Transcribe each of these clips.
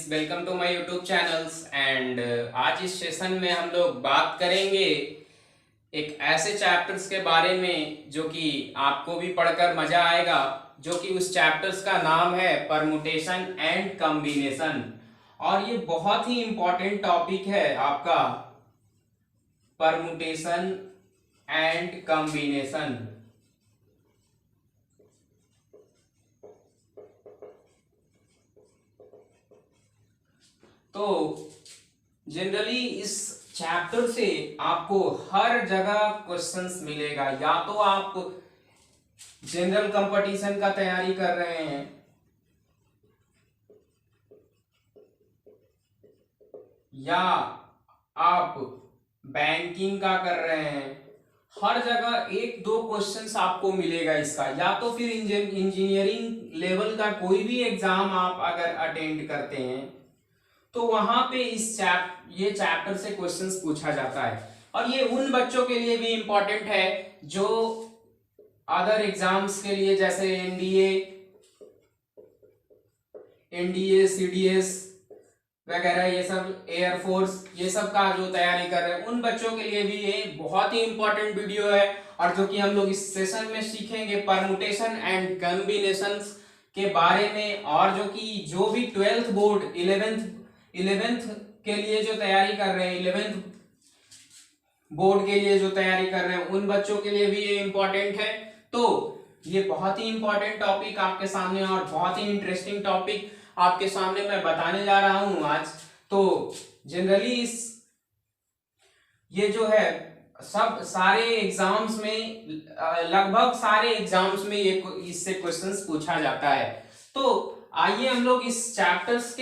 Welcome to my YouTube channels and आज इस session में हम लोग बात करेंगे एक ऐसे चैप्टर्स के बारे में जो कि आपको भी पढ़कर मजा आएगा, जो कि उस चैप्टर्स का नाम है परमुटेशन एंड कॉम्बिनेशन। और ये बहुत ही इंपॉर्टेंट टॉपिक है आपका, परमुटेशन एंड कॉम्बिनेशन। तो जनरली इस चैप्टर से आपको हर जगह क्वेश्चंस मिलेगा। या तो आप जनरल कंपटीशन का तैयारी कर रहे हैं, या आप बैंकिंग का कर रहे हैं, हर जगह एक दो क्वेश्चंस आपको मिलेगा इसका। या तो फिर इंजीनियरिंग लेवल का कोई भी एग्जाम आप अगर अटेंड करते हैं तो वहां पे ये चैप्टर से क्वेश्चंस पूछा जाता है। और ये उन बच्चों के लिए भी इंपॉर्टेंट है जो अदर एग्जाम्स के लिए, जैसे एनडीए, सीडीएस वगैरह, ये सब एयरफोर्स, ये सब का जो तैयारी कर रहे हैं उन बच्चों के लिए भी ये बहुत ही इंपॉर्टेंट वीडियो है। और जो कि हम लोग इस सेशन में सीखेंगे परमुटेशन एंड कॉम्बिनेशंस के बारे में। और जो भी 12th बोर्ड 11th के लिए जो तैयारी कर रहे हैं, 11th बोर्ड के लिए जो तैयारी कर रहे हैं, उन बच्चों के लिए भी ये इंपॉर्टेंट है। तो ये बहुत ही इंपॉर्टेंट टॉपिक आपके सामने और बहुत ही इंटरेस्टिंग टॉपिक आपके सामने मैं बताने जा रहा हूं आज। तो जनरली ये जो है सब सारे एग्जाम्स में, लगभग सारे एग्जाम्स में ये इससे क्वेश्चंस पूछा जाता है। तो आइए हम लोग इस चैप्टर्स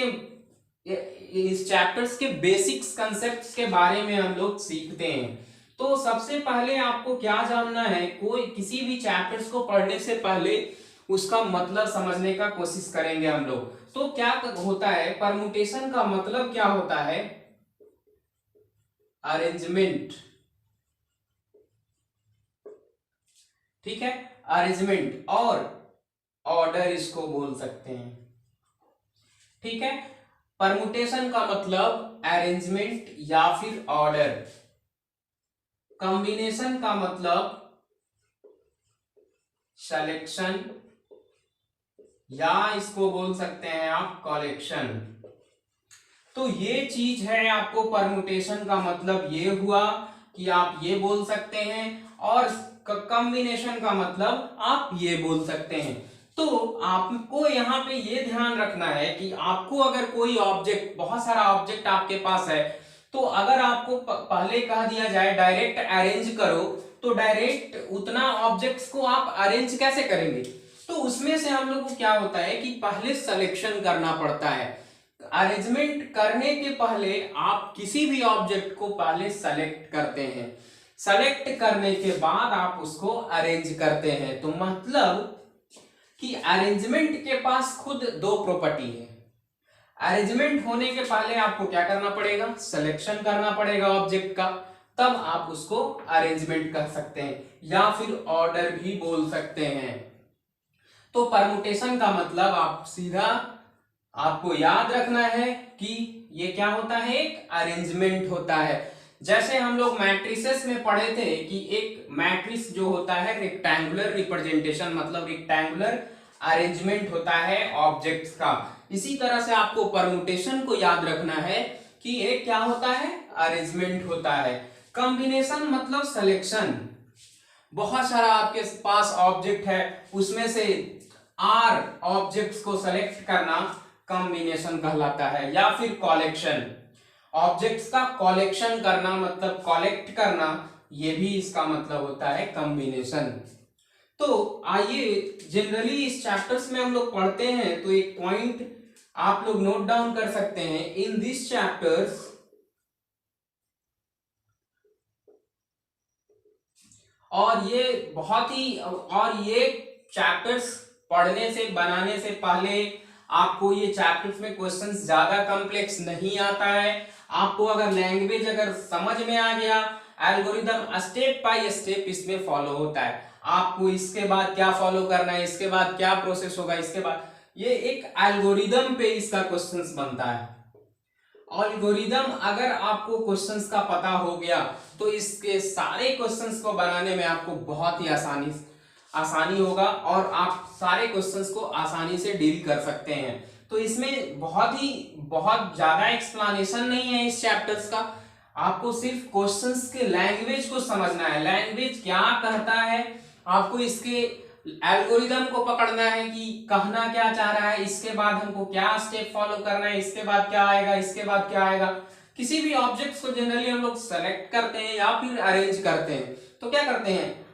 के बेसिक्स कंसेप्ट्स के बारे में हम लोग सीखते हैं। तो सबसे पहले आपको क्या जानना है, कोई किसी भी चैप्टर्स को पढ़ने से पहले उसका मतलब समझने का कोशिश करेंगे हम लोग। तो क्या होता है, परमुटेशन का मतलब क्या होता है? अरेंजमेंट, ठीक है, अरेंजमेंट और ऑर्डर इसको बोल सकते हैं, ठीक है। परमुटेशन का मतलब अरेंजमेंट या फिर ऑर्डर, कॉम्बिनेशन का मतलब सिलेक्शन या इसको बोल सकते हैं आप कलेक्शन। तो ये चीज है, आपको परमुटेशन का मतलब ये हुआ कि आप ये बोल सकते हैं, और कॉम्बिनेशन का मतलब आप ये बोल सकते हैं। तो आपको यहाँ पे ये ध्यान रखना है कि आपको अगर कोई ऑब्जेक्ट, बहुत सारा ऑब्जेक्ट आपके पास है, तो अगर आपको पहले कह दिया जाए डायरेक्ट अरेंज करो, तो डायरेक्ट उतना ऑब्जेक्ट्स को आप अरेंज कैसे करेंगे? तो उसमें से हम लोग को क्या होता है कि पहले सिलेक्शन करना पड़ता है। अरेंजमेंट करने के पहले आप किसी भी ऑब्जेक्ट को पहले सेलेक्ट करते हैं, सेलेक्ट करने के बाद आप उसको अरेंज करते हैं। तो मतलब कि अरेंजमेंट के पास खुद दो प्रॉपर्टी है। अरेंजमेंट होने के पहले आपको क्या करना पड़ेगा? सिलेक्शन करना पड़ेगा ऑब्जेक्ट का, तब आप उसको अरेंजमेंट कर सकते हैं या फिर ऑर्डर भी बोल सकते हैं। तो परमुटेशन का मतलब आप सीधा आपको याद रखना है कि ये क्या होता है, एक अरेंजमेंट होता है। जैसे हम लोग मैट्रिसेस में पढ़े थे कि एक मैट्रिक्स जो होता है रेक्टेंगुलर रिप्रेजेंटेशन, मतलब रेक्टेंगुलर अरेंजमेंट होता है ऑब्जेक्ट्स का। इसी तरह से आपको परमुटेशन को याद रखना है कि एक क्या होता है, अरेंजमेंट होता है। कॉम्बिनेशन मतलब सिलेक्शन, बहुत सारा आपके पास ऑब्जेक्ट है, उसमें से आर ऑब्जेक्ट्स को सेलेक्ट करना कॉम्बिनेशन कहलाता है। या फिर कलेक्शन, ऑब्जेक्ट्स का कलेक्शन करना, मतलब कलेक्ट करना, ये भी इसका मतलब होता है कॉम्बिनेशन। तो आइए जनरली इस चैप्टर्स में हम लोग पढ़ते हैं, तो एक पॉइंट आप लोग नोट डाउन कर सकते हैं, इन दिस चैप्टर्स और ये चैप्टर्स पढ़ने से, बनाने से पहले आपको ये चैप्टर्स में क्वेश्चंस ज्यादा कॉम्प्लेक्स नहीं आता है। आपको अगर लैंग्वेज अगर समझ में आ गया, एल्गोरिदम स्टेप बाय स्टेप इसमें फॉलो होता है। आपको इसके बाद क्या फॉलो करना है, इसके बाद क्या प्रोसेस होगा, इसके बाद ये एक एल्गोरिदम पे इसका क्वेश्चंस बनता है। एल्गोरिदम अगर आपको क्वेश्चंस का पता हो गया तो इसके सारे क्वेश्चंस को बनाने में आपको बहुत ही आसानी होगा और आप सारे क्वेश्चंस को आसानी से डील कर सकते हैं। तो इसमें बहुत ज्यादा एक्सप्लेनेशन नहीं है इस चैप्टर्स का। आपको सिर्फ क्वेश्चंस के लैंग्वेज को समझना है, लैंग्वेज क्या कहता है, आपको इसके एल्गोरिदम को पकड़ना है कि कहना क्या चाह रहा है, इसके बाद हमको क्या स्टेप फॉलो करना है, इसके बाद क्या आएगा, इसके बाद क्या आएगा। किसी भी ऑब्जेक्ट्स को जनरली हम लोग सेलेक्ट करते हैं या फिर अरेंज करते हैं, तो क्या करते हैं,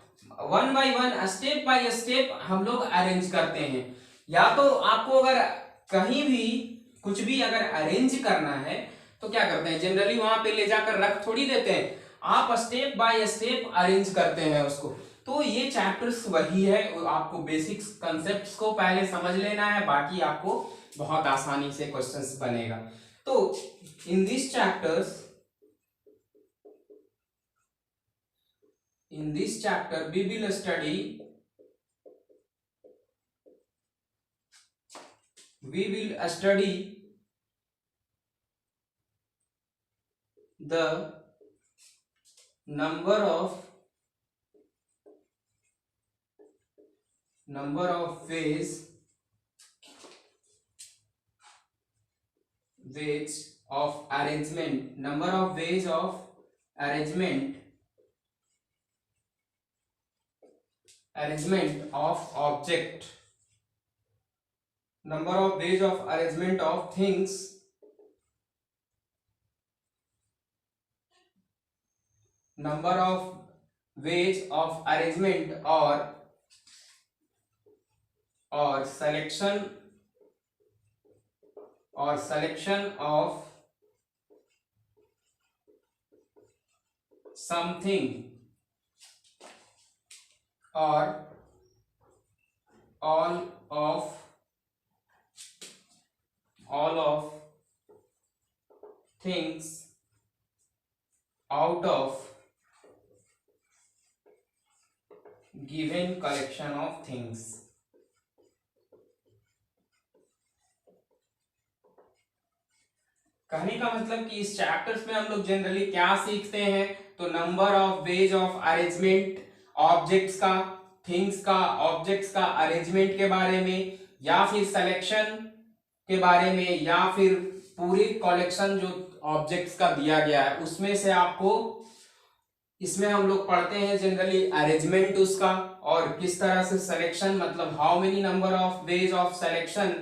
one by one, step by step हम लोग अरेंज करते हैं। या तो आपको अगर कहीं भी कुछ भी अगर अरेंज करना है तो क्या करते हैं, जनरली वहां पे ले जाकर रख थोड़ी देते हैं, आप स्टेप बाय स्टेप अरेंज करते हैं उसको। तो ये चैप्टर्स वही है, आपको बेसिक्स कंसेप्ट्स को पहले समझ लेना है, बाकी आपको बहुत आसानी से क्वेश्चंस बनेगा। तो in this chapter we will study the number of ways of arrangement, number of ways of arrangement of object, number of ways of arrangement of things, number of ways of arrangement or selection of something or all of things out of given collection of things। कहने का मतलब कि इस chapters में हम लोग generally क्या सीखते हैं, तो number of ways of arrangement objects का, थिंग्स का, ऑब्जेक्ट्स का अरेंजमेंट के बारे में, या फिर सिलेक्शन के बारे में, या फिर पूरी कलेक्शन जो ऑब्जेक्ट्स का दिया गया है उसमें से आपको, इसमें हम लोग पढ़ते हैं जनरली अरेंजमेंट उसका, और किस तरह से सिलेक्शन, मतलब how many number of ways of selection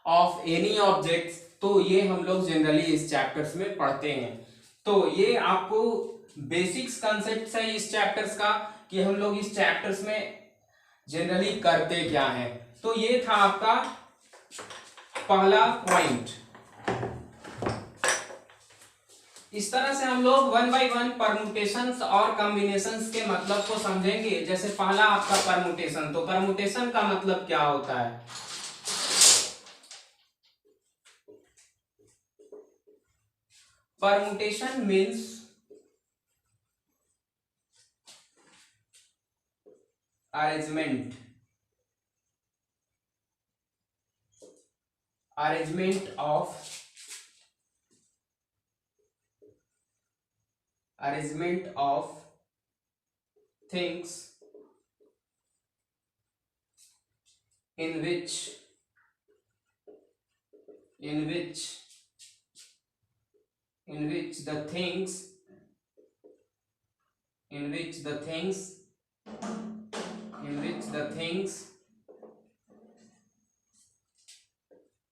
of any objects, तो ये हम लोग जनरली इस चैप्टर्स में पढ़ते हैं। तो ये आपको बेसिक्स कंसेप्ट है इस चैप्टर्स का कि हम लोग इस चैप्टर्स में जनरली करते क्या है। तो ये था आपका पहला पॉइंट। इस तरह से हम लोग वन बाय वन परमुटेशंस और कॉम्बिनेशंस के मतलब को समझेंगे। जैसे पहला आपका परमुटेशन, तो परमुटेशन का मतलब क्या होता है, permutation means arrangement of things in which the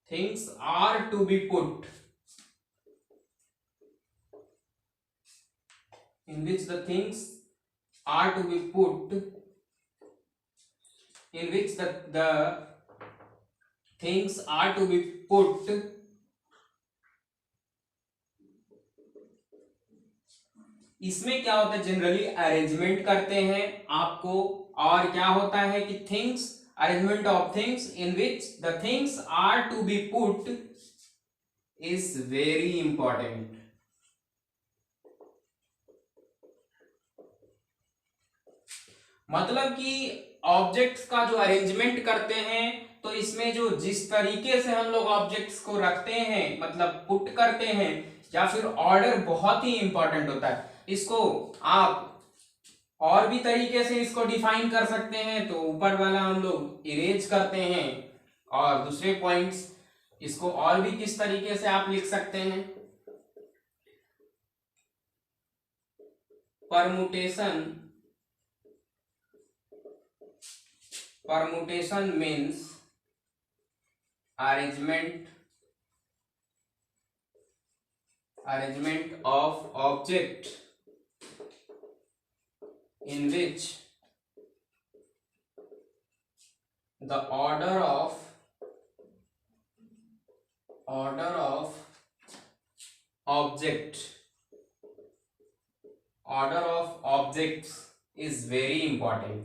things are to be put, in which the things are to be put, in which the things are to be put इसमें क्या होता है, जनरली अरेंजमेंट करते हैं आपको, और क्या होता है कि things, arrangement of things in which the things are to be put is very important. मतलब कि ऑब्जेक्ट्स का जो अरेंजमेंट करते हैं तो तो इसमें जो जिस तरीके से हम लोग ऑब्जेक्ट्स को रखते हैं, मतलब पुट करते हैं, या फिर ऑर्डर बहुत ही इंपॉर्टेंट होता है। इसको आप और भी तरीके से इसको डिफाइन कर सकते हैं। तो ऊपर वाला हम लोग इरेज करते हैं, और दूसरे पॉइंट्स इसको और भी किस तरीके से आप लिख सकते हैं। Permutation means arrangement of object in which the order of objects is very important,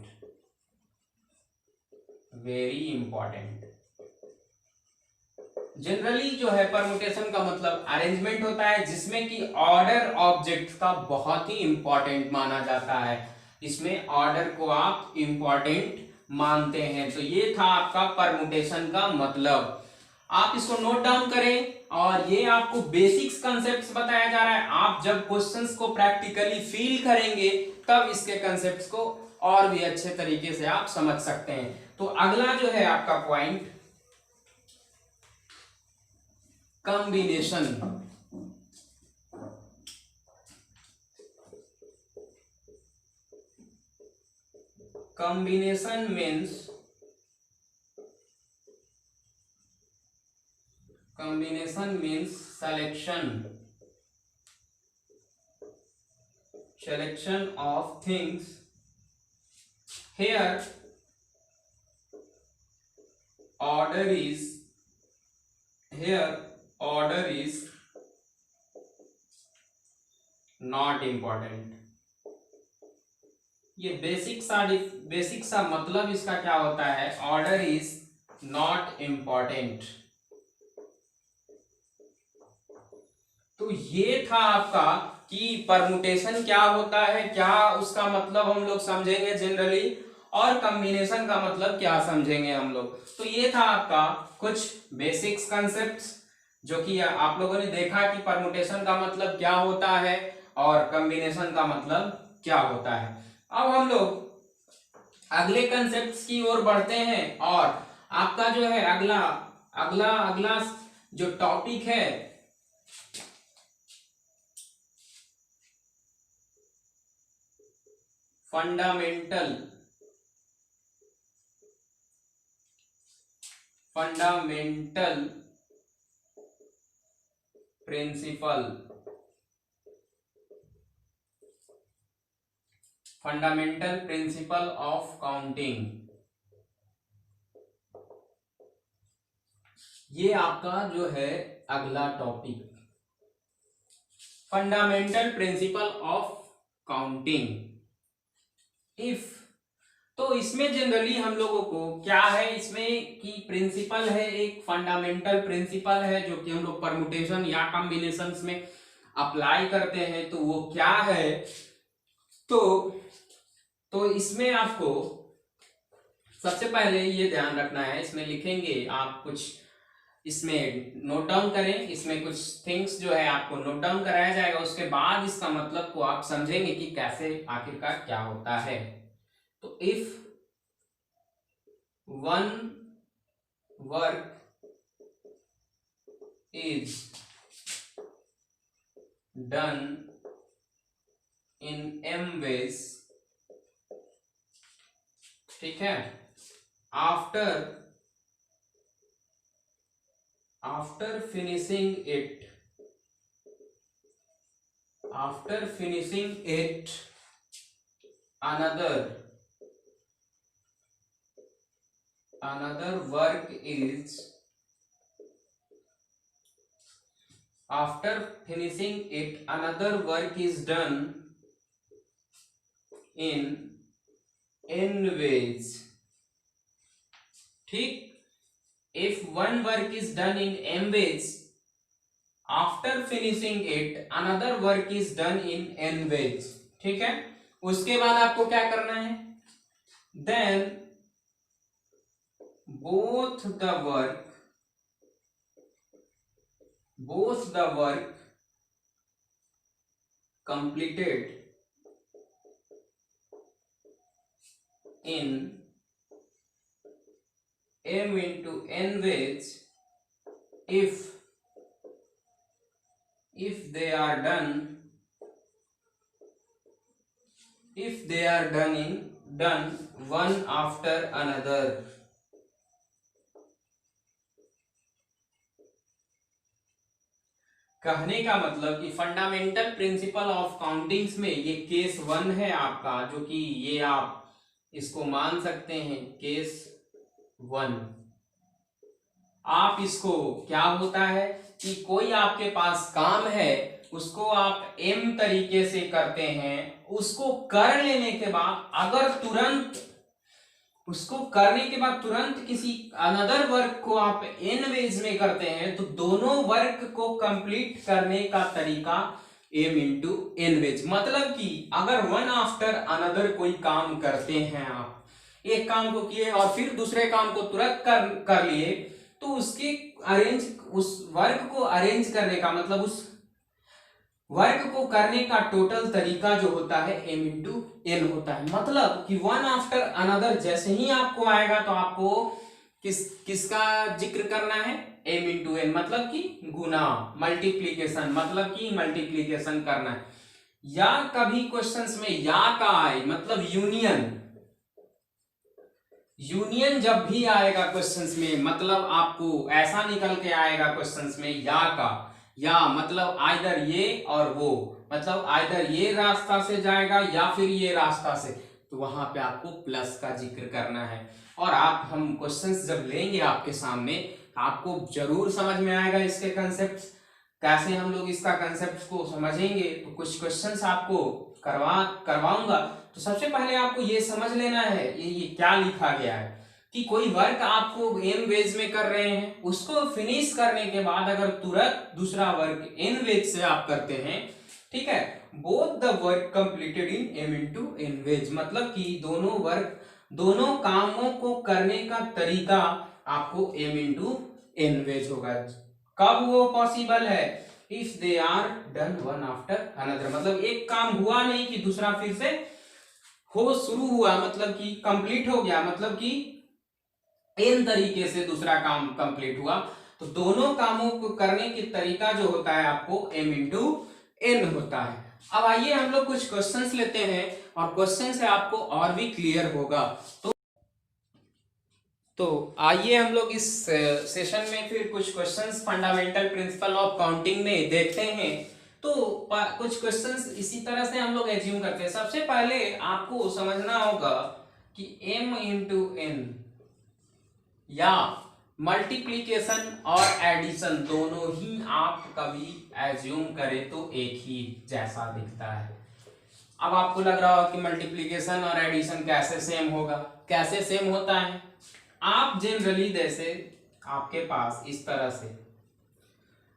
generally जो है परमुटेशन का मतलब अरेंजमेंट होता है जिसमें कि ऑर्डर ऑब्जेक्ट का बहुत ही इंपॉर्टेंट माना जाता है। इसमें ऑर्डर को आप इंपॉर्टेंट मानते हैं। तो ये था आपका परमुटेशन का मतलब। आप इसको नोट डाउन करें, और ये आपको बेसिक्स कंसेप्ट्स बताया जा रहा है। आप जब क्वेश्चंस को प्रैक्टिकली फील करेंगे तब इसके कंसेप्ट्स को और भी अच्छे तरीके से आप समझ सकते हैं। तो अगला जो है आपका point, combination. Combination means selection of things. Here order is not important. ये बेसिक सा मतलब इसका क्या होता है, ऑर्डर इज नॉट इम्पॉर्टेंट। तो ये था आपका कि परमुटेशन क्या होता है, क्या उसका मतलब हम लोग समझेंगे जनरली, और कॉम्बिनेशन का मतलब क्या समझेंगे हम लोग। तो ये था आपका कुछ बेसिक्स कंसेप्ट्स जो कि आप लोगों ने देखा कि परमुटेशन का मतलब क्या होता है और कॉम्बिनेशन का मतलब क्या होता है। अब हम लोग अगले कंसेप्ट्स की ओर बढ़ते हैं, और आपका जो है अगला जो टॉपिक है फंडामेंटल प्रिंसिपल ऑफ काउंटिंग। ये आपका जो है अगला topic, fundamental principle of counting. If तो इसमें जनरली हम लोगों को क्या है, इसमें की प्रिंसिपल है, एक फंडामेंटल प्रिंसिपल है जो कि हम लोग परमुटेशन या कॉम्बिनेशंस में अप्लाई करते हैं। तो वो क्या है, तो इसमें आपको सबसे पहले ये ध्यान रखना है, इसमें लिखेंगे आप कुछ, इसमें नोट डाउन करें, इसमें कुछ थिंग्स जो है आपको नोट डाउन कराया जाएगा। उसके बाद इसका मतलब को आप समझेंगे कि कैसे आखिरकार क्या होता है। तो if one work is done in m ways, ठीक है, after finishing it another work is done in n ways, ठीक। if one work is done in m ways, after finishing it another work is done in n ways, ठीक है। उसके बाद आपको क्या करना है, then both the work completed in m into n ways if they are done done one after another। कहने का मतलब कि फंडामेंटल प्रिंसिपल ऑफ काउंटिंग्स में ये केस 1 है आपका, जो कि ये आप इसको मान सकते हैं केस 1। आप इसको क्या होता है कि कोई आपके पास काम है, उसको आप एम तरीके से करते हैं, उसको कर लेने के बाद अगर तुरंत किसी अनदर वर्क को आप एन वेज में करते हैं, तो दोनों वर्क को कंप्लीट करने का तरीका एम इंटू एन वेज। मतलब कि अगर वन आफ्टर अनदर कोई काम करते हैं, आप एक काम को किए और फिर दूसरे काम को तुरंत कर लिए, तो उस वर्क को अरेंज करने का मतलब उस वर्क को करने का टोटल तरीका जो होता है m इंटू एन होता है। मतलब कि वन आफ्टर अनदर जैसे ही आपको आएगा तो आपको किसका जिक्र करना है, m इंटू एन, मतलब कि गुना, मल्टीप्लीकेशन, मतलब कि मल्टीप्लीकेशन करना है। या कभी क्वेश्चंस में या का आए मतलब यूनियन जब भी आएगा क्वेश्चंस में, मतलब आपको ऐसा निकल के आएगा क्वेश्चंस में या मतलब आइदर ये और वो, मतलब आइदर ये रास्ता से जाएगा या फिर ये रास्ता से, तो वहां पे आपको प्लस का जिक्र करना है। और आप हम क्वेश्चंस जब लेंगे आपके सामने, आपको जरूर समझ में आएगा इसके कंसेप्ट, कैसे हम लोग इसका कंसेप्ट को समझेंगे। तो कुछ क्वेश्चंस आपको करवाऊंगा। तो सबसे पहले आपको ये समझ लेना है ये क्या लिखा गया है, कि कोई वर्क आपको एन वेज में कर रहे हैं, उसको फिनिश करने के बाद अगर तुरंत दूसरा वर्क एन वेज से आप करते हैं, ठीक है, both the work completed in M into N ways, मतलब कि दोनों कामों को करने का तरीका आपको एम इंटू एन वेज होगा। कब वो पॉसिबल है, if they are done one after another, मतलब एक काम हुआ नहीं कि दूसरा फिर से शुरू हुआ, मतलब कि कंप्लीट हो गया, मतलब कि एन तरीके से दूसरा काम कंप्लीट हुआ, तो दोनों कामों को करने की तरीका जो होता है आपको एम इंटू एन होता है। अब आइए हम लोग कुछ क्वेश्चंस लेते हैं और क्वेश्चन से आपको और भी क्लियर होगा। तो आइए हम लोग इस सेशन में फिर कुछ questions fundamental principle of counting में देखते हैं। तो कुछ क्वेश्चंस इसी तरह से हम लोग एज्यूम करते हैं। सबसे पहले आपको समझना होगा कि m इंटू एन या मल्टीप्लीकेशन और एडिशन दोनों ही आप कभी एज्यूम करें तो एक ही जैसा दिखता है। अब आपको लग रहा होगा कि मल्टीप्लीकेशन और एडिशन कैसे सेम होगा, कैसे सेम होता है। आप जनरली जैसे आपके पास इस तरह से,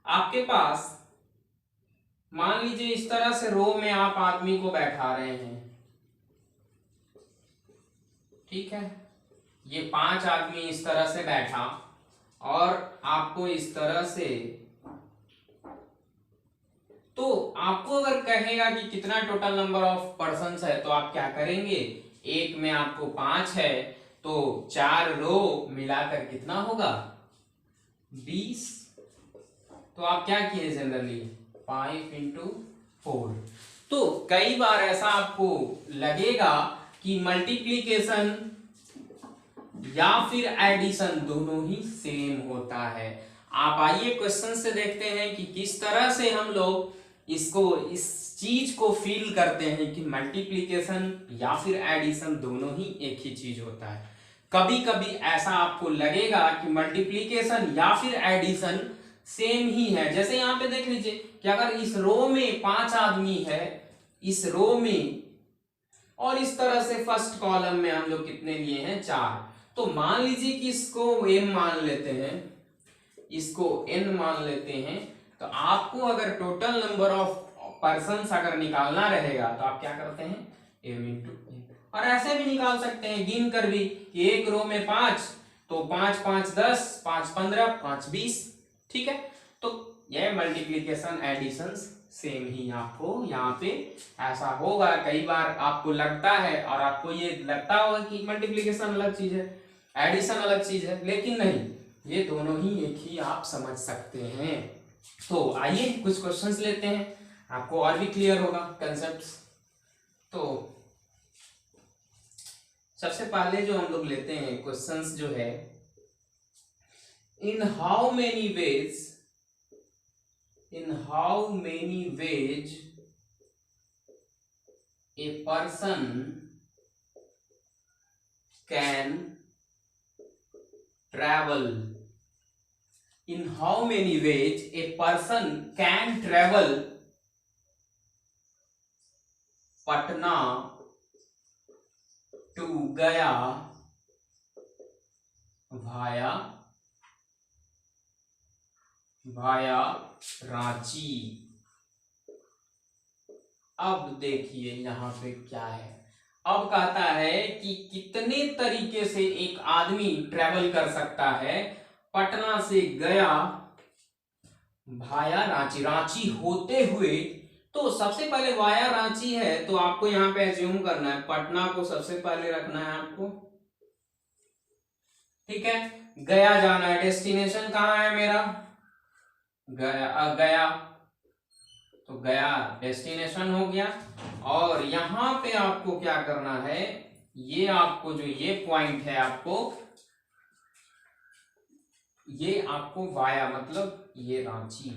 आपके पास मान लीजिए इस तरह से रो में आप आदमी को बैठा रहे हैं, ठीक है, ये 5 आदमी इस तरह से बैठा और आपको इस तरह से, तो आपको अगर कहेगा कि कितना टोटल नंबर ऑफ पर्सन्स है, तो आप क्या करेंगे, एक में आपको 5 है तो 4 रो मिलाकर कितना होगा 20, तो आप क्या किए जनरली 5 इंटू 4। तो कई बार ऐसा आपको लगेगा कि मल्टीप्लीकेशन या फिर एडिशन दोनों ही सेम होता है। आप आइए क्वेश्चन से देखते हैं कि किस तरह से हम लोग इस चीज को फील करते हैं कि मल्टीप्लीकेशन या फिर एडिशन दोनों ही एक ही चीज होता है। कभी कभी ऐसा आपको लगेगा कि मल्टीप्लीकेशन या फिर एडिशन सेम ही है। जैसे यहाँ पे देख लीजिए कि अगर इस रो में 5 आदमी है, इस रो में, और इस तरह से फर्स्ट कॉलम में हम लोग कितने लिए हैं 4, तो मान लीजिए कि इसको m मान लेते हैं, इसको n मान लेते हैं, तो आपको अगर टोटल नंबर ऑफ पर्सन्स अगर निकालना रहेगा तो आप क्या करते हैं m इंटू n, और ऐसे भी निकाल सकते हैं गिन कर भी कि एक रो में 5 तो 5 5 10, 5 15, 5 20, ठीक है। तो ये मल्टीप्लीकेशन एडिशन सेम ही आपको यहाँ पे ऐसा होगा। कई बार आपको लगता है और आपको ये लगता होगा कि मल्टीप्लीकेशन अलग चीज है, एडिशन अलग चीज है, लेकिन नहीं, ये दोनों ही एक ही आप समझ सकते हैं। तो आइए कुछ क्वेश्चंस लेते हैं, आपको और भी क्लियर होगा कंसेप्ट्स। तो सबसे पहले जो हम लोग लेते हैं क्वेश्चंस जो है, in how many ways a person can travel, in how many ways a person can travel Patna to Gaya भाया रांची। अब देखिए यहां पे क्या है, अब कहता है कि कितने तरीके से एक आदमी ट्रेवल कर सकता है पटना से गया भाया रांची, रांची होते हुए। तो सबसे पहले वाया रांची है, तो आपको यहां पे एज्यूम करना है पटना को सबसे पहले रखना है आपको, ठीक है। गया जाना है, डेस्टिनेशन कहां है मेरा, गया, तो गया डेस्टिनेशन हो गया। और यहां पे आपको क्या करना है, ये आपको जो ये पॉइंट है आपको, ये आपको वाया मतलब ये रांची,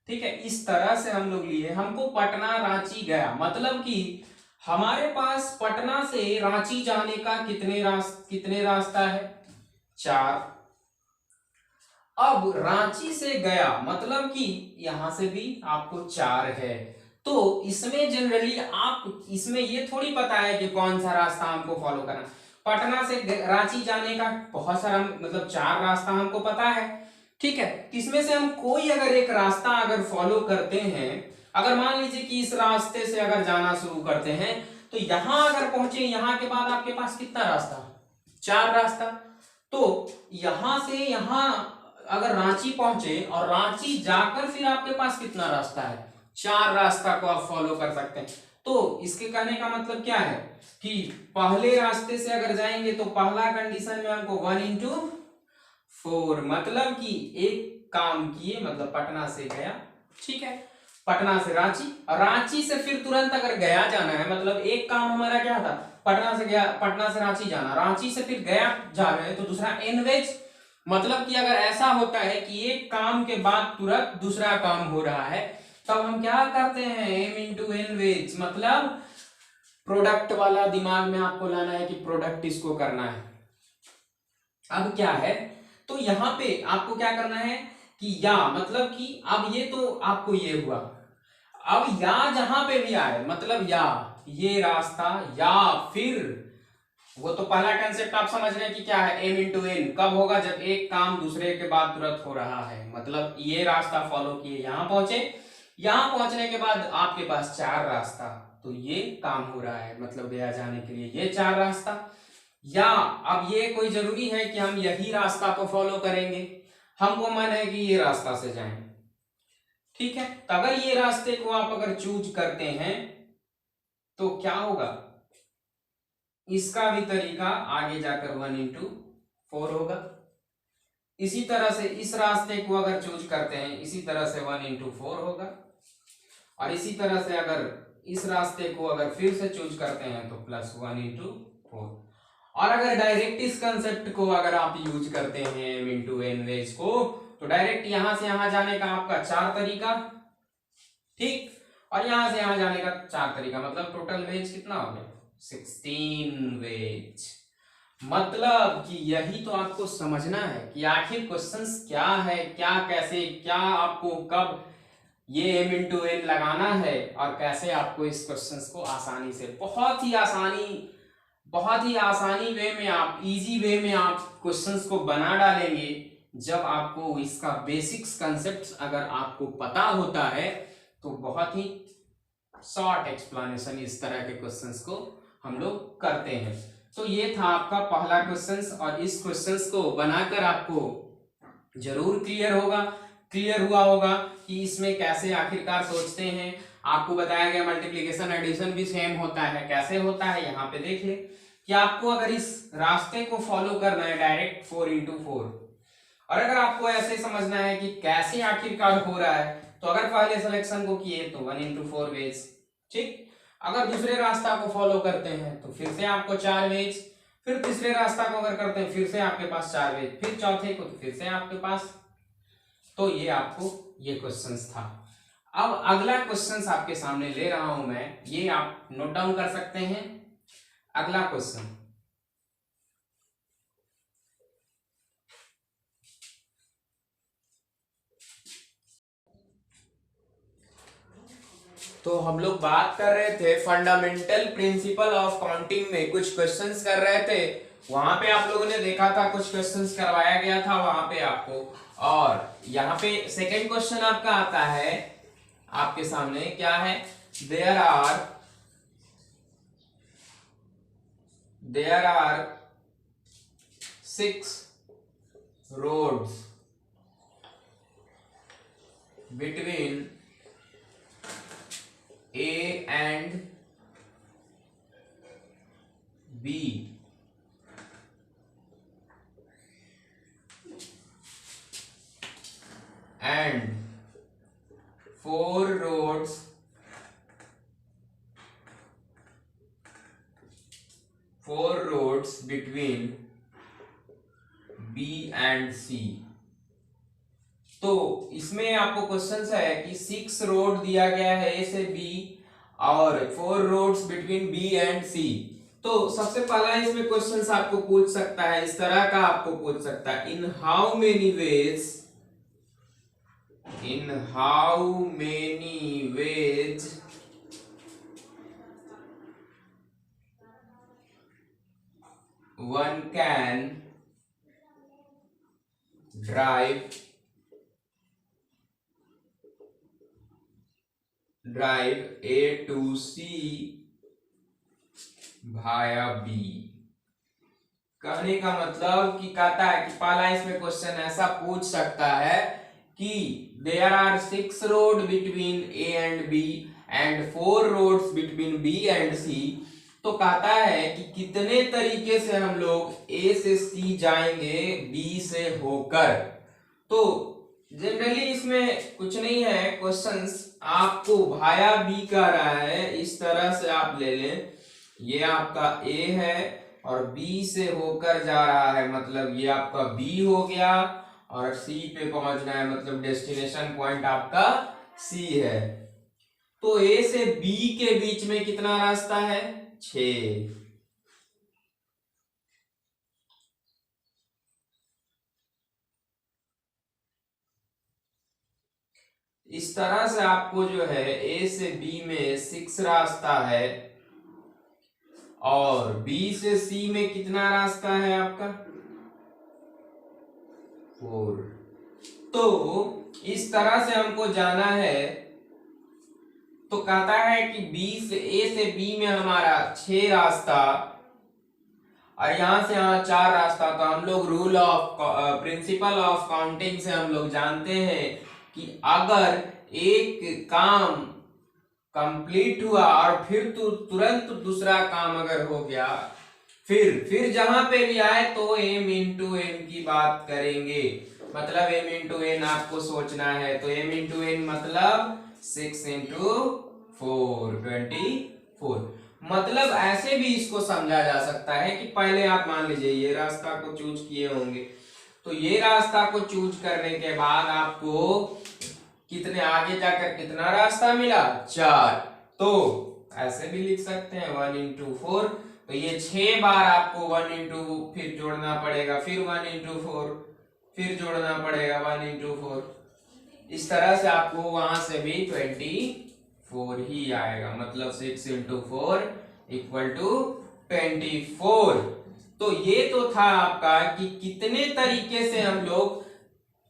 ठीक है। इस तरह से हम लोग लिए, हमको पटना रांची गया, मतलब कि हमारे पास पटना से रांची जाने का कितने रास्ता है, 4। अब रांची से गया मतलब कि यहां से भी आपको 4 है। तो इसमें जनरली आप इसमें ये थोड़ी पता है कि कौन सा रास्ता हमको फॉलो करना। पटना से रांची जाने का बहुत सारा मतलब 4 रास्ता हमको पता है, ठीक है। इसमें से हम कोई अगर एक रास्ता अगर फॉलो करते हैं, अगर मान लीजिए कि इस रास्ते से अगर जाना शुरू करते हैं, तो यहां अगर पहुंचे, यहां के बाद आपके पास कितना रास्ता, 4 रास्ता। तो यहां से यहां अगर रांची पहुंचे और रांची जाकर फिर आपके पास कितना रास्ता है, 4 रास्ता को आप फॉलो कर सकते हैं। तो इसके कहने का मतलब क्या है कि पहले रास्ते से अगर जाएंगे तो पहला कंडीशन में हमको 1 into 4, मतलब कि एक काम किए, मतलब पटना से गया, ठीक है, पटना से रांची, रांची से फिर तुरंत अगर गया जाना है, मतलब एक काम हमारा क्या था, पटना से गया, पटना से रांची जाना, रांची से फिर गया जा रहे हैं, तो दूसरा एनवेज, मतलब कि अगर ऐसा होता है कि एक काम के बाद तुरंत दूसरा काम हो रहा है, तब हम क्या करते हैं, एम इंटू एनवेज, मतलब प्रोडक्ट वाला दिमाग में आपको लाना है कि प्रोडक्ट इसको करना है। अब क्या है, तो यहां पे आपको क्या करना है कि या, मतलब कि अब ये तो आपको ये हुआ, अब या जहां पे भी आए, मतलब या ये रास्ता, या फिर वो तो पहला कंसेप्ट आप समझ रहे हैं कि क्या है, एम इंटू एन कब होगा, जब एक काम दूसरे के बाद तुरंत हो रहा है, मतलब ये रास्ता फॉलो किए, यहां पहुंचे, यहां पहुंचने के बाद आपके पास 4 रास्ता, तो ये काम हो रहा है, मतलब गया जाने के लिए ये 4 रास्ता। या अब ये कोई जरूरी है कि हम यही रास्ता को फॉलो करेंगे, हमको मन है कि ये रास्ता से जाएं, ठीक है। तो अगर ये रास्ते को आप अगर चूज करते हैं तो क्या होगा, इसका भी तरीका आगे जाकर 1 into 4 होगा। इसी तरह से इस रास्ते को अगर चूज करते हैं, इसी तरह से 1 into 4 होगा। और इसी तरह से अगर इस रास्ते को अगर फिर से चूज करते हैं तो प्लस 1 into 4। और अगर डायरेक्ट इस कंसेप्ट को अगर आप यूज करते हैं m into n वेज को, तो डायरेक्ट यहां से यहां जाने का आपका 4 तरीका, ठीक, और यहां से यहां जाने का 4 तरीका, मतलब टोटल वेज कितना हो गया, 16 वेज। मतलब कि यही तो आपको समझना है कि आखिर क्वेश्चंस क्या है, क्या कैसे, क्या आपको कब ये m इंटू एन लगाना है और कैसे आपको इस क्वेश्चन को आसानी से, बहुत ही आसानी वे में आप, इजी वे में आप क्वेश्चंस को बना डालेंगे जब आपको इसका बेसिक्स कंसेप्ट अगर आपको पता होता है तो बहुत ही शॉर्ट एक्सप्लेनेशन इस तरह के क्वेश्चंस को हम लोग करते हैं। तो ये था आपका पहला क्वेश्चंस और इस क्वेश्चंस को बनाकर आपको जरूर क्लियर हुआ होगा कि इसमें कैसे आखिरकार सोचते हैं। आपको बताया गया मल्टीप्लिकेशन एडिशन भी सेम होता है, कैसे होता है यहाँ पे देख ले कि आपको अगर इस रास्ते को फॉलो करना है डायरेक्ट 4 इंटू 4, और अगर आपको ऐसे समझना है कि कैसे आखिरकार हो रहा है तो अगर पहले सिलेक्शन को किए तो 1 इंटू 4 वेज, ठीक। अगर दूसरे रास्ता को फॉलो करते हैं तो फिर से आपको 4 वेज, फिर तीसरे रास्ता को अगर करते हैं फिर से आपके पास 4 वेज, फिर चौथे को तो फिर से आपके पास। तो ये आपको ये क्वेश्चंस था। अब अगला क्वेश्चंस आपके सामने ले रहा हूं मैं, ये आप नोट डाउन कर सकते हैं। अगला क्वेश्चन, तो हम लोग बात कर रहे थे फंडामेंटल प्रिंसिपल ऑफ काउंटिंग में, कुछ क्वेश्चंस कर रहे थे। वहां पे आप लोगों ने देखा था कुछ क्वेश्चंस करवाया गया था वहां पे आपको, और यहाँ पे सेकंड क्वेश्चन आपका आता है आपके सामने, क्या है, there are 6 roads between A and B and 4 roads between B and C। तो इसमें आपको क्वेश्चन है कि 6 रोड दिया गया है ए से बी और 4 रोड्स बिटवीन बी एंड सी। तो सबसे पहला इसमें क्वेश्चन आपको पूछ सकता है, इस तरह का आपको पूछ सकता है, in how many veg one can drive A to C via B। कहने का मतलब कि कहता है कि पहला इसमें क्वेश्चन ऐसा पूछ सकता है कि there are 6 road between A and B and 4 roads between B and C। तो कहता है कि कितने तरीके से हम लोग A से C जाएंगे B से होकर। तो जनरली इसमें कुछ नहीं है, क्वेश्चंस आपको भाया बी कह रहा है, इस तरह से आप ले लें, ये आपका A है और B से होकर जा रहा है, मतलब ये आपका B हो गया और C पे पहुंचना है, मतलब डेस्टिनेशन पॉइंट आपका C है। तो A से B के बीच में कितना रास्ता है, 6। इस तरह से आपको जो है A से B में 6 रास्ता है और B से C में कितना रास्ता है आपका, 4। तो इस तरह से हमको जाना है। तो कहता है कि A से B में हमारा 6 रास्ता और यहां से यहाँ 4 रास्ता। तो हम लोग rule of principle of counting से हम लोग जानते हैं कि अगर एक काम कंप्लीट हुआ और फिर तुरंत दूसरा काम अगर हो गया, फिर जहां पे भी आए तो m इंटू एन की बात करेंगे। मतलब m इंटू एन आपको सोचना है, तो m इंटू एन मतलब 6 इंटू 4 24। मतलब ऐसे भी इसको समझा जा सकता है कि पहले आप मान लीजिए ये रास्ता को चूज किए होंगे, तो ये रास्ता को चूज करने के बाद आपको कितने आगे जाकर कितना रास्ता मिला, 4। तो ऐसे भी लिख सकते हैं 1 इंटू 4। तो ये 6 बार आपको 1 इंटू फिर जोड़ना पड़ेगा, फिर 1 इंटू 4, फिर जोड़ना पड़ेगा 1 इंटू 4। इस तरह से आपको वहां से भी 24 ही आएगा, मतलब 6 इंटू 4 इक्वल टू 24। तो ये तो था आपका कि कितने तरीके से हम लोग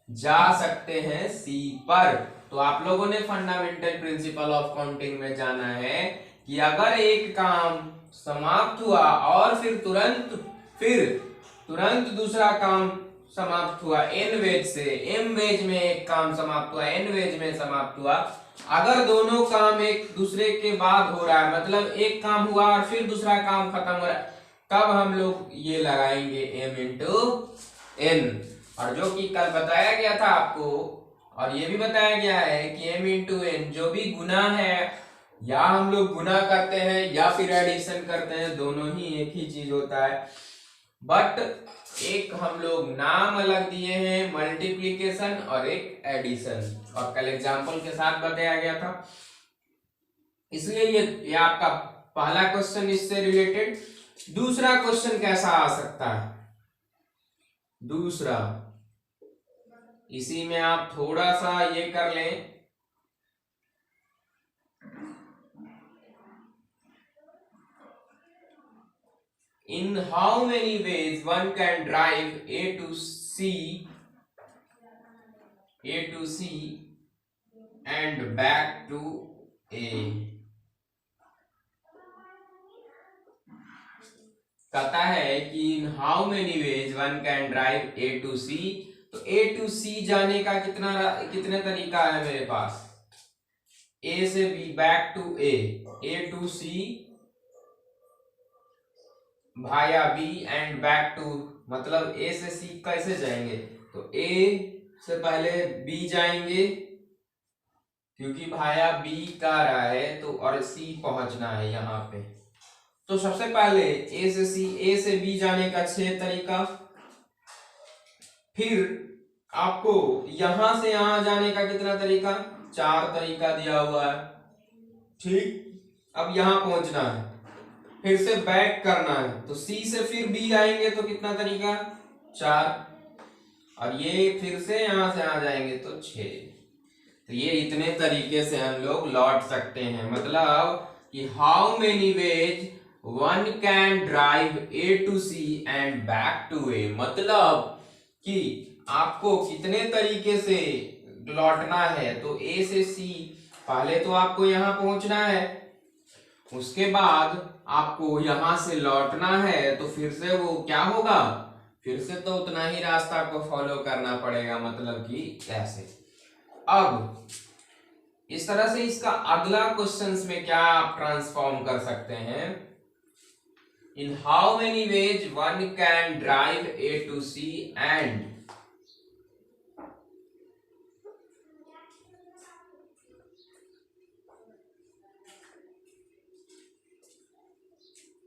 जा सकते हैं सी पर। तो आप लोगों ने फंडामेंटल प्रिंसिपल ऑफ काउंटिंग में जाना है कि अगर एक काम समाप्त हुआ और फिर तुरंत दूसरा काम समाप्त हुआ एन वेज से, एम वेज में एक काम समाप्त हुआ, एन वेज में समाप्त हुआ, अगर दोनों काम एक दूसरे के बाद हो रहा है, मतलब एक काम हुआ और फिर दूसरा काम खत्म हो रहा है, तब हम लोग ये लगाएंगे m इंटू एन। और जो कि कल बताया गया था आपको, और ये भी बताया गया है कि m इंटू एन जो भी गुना है, या हम लोग गुना करते हैं या फिर एडिशन करते हैं, दोनों ही एक ही चीज होता है। बट एक हम लोग नाम अलग दिए हैं, मल्टीप्लीकेशन और एक एडिशन, और कल एग्जाम्पल के साथ बताया गया था। इसलिए ये आपका पहला क्वेश्चन इससे रिलेटेड। दूसरा क्वेश्चन कैसा आ सकता है? दूसरा, इसी में आप थोड़ा सा ये कर लें, in how many ways one can drive A to C and back to A। कहता है कि in how many ways one can drive A to C. तो ए टू सी जाने का कितने तरीका है मेरे पास? ए से B back to A to C भाया बी एंड बैक टू, मतलब ए से सी कैसे जाएंगे? तो ए से पहले बी जाएंगे क्योंकि भाया बी का रहा है, तो और सी पहुंचना है यहाँ पे। तो सबसे पहले ए से सी, ए से बी जाने का 6 तरीका, फिर आपको यहां से यहां जाने का कितना तरीका? 4 तरीका दिया हुआ है। ठीक, अब यहां पहुंचना है, फिर से बैक करना है, तो सी से फिर बी आएंगे तो कितना तरीका? 4, और ये फिर से यहां से आ जाएंगे तो 6। तो ये इतने तरीके से हम लोग लौट सकते हैं, मतलब कि how many ways one can drive A to C and back to A, मतलब कि आपको कितने तरीके से लौटना है। तो ए से सी, पहले तो आपको यहां पहुंचना है, उसके बाद आपको यहां से लौटना है, तो फिर से वो क्या होगा? फिर से तो उतना ही रास्ता को फॉलो करना पड़ेगा, मतलब कि ऐसे। अब इस तरह से इसका अगला क्वेश्चंस में क्या आप ट्रांसफॉर्म कर सकते हैं? In how many ways one can drive A to C and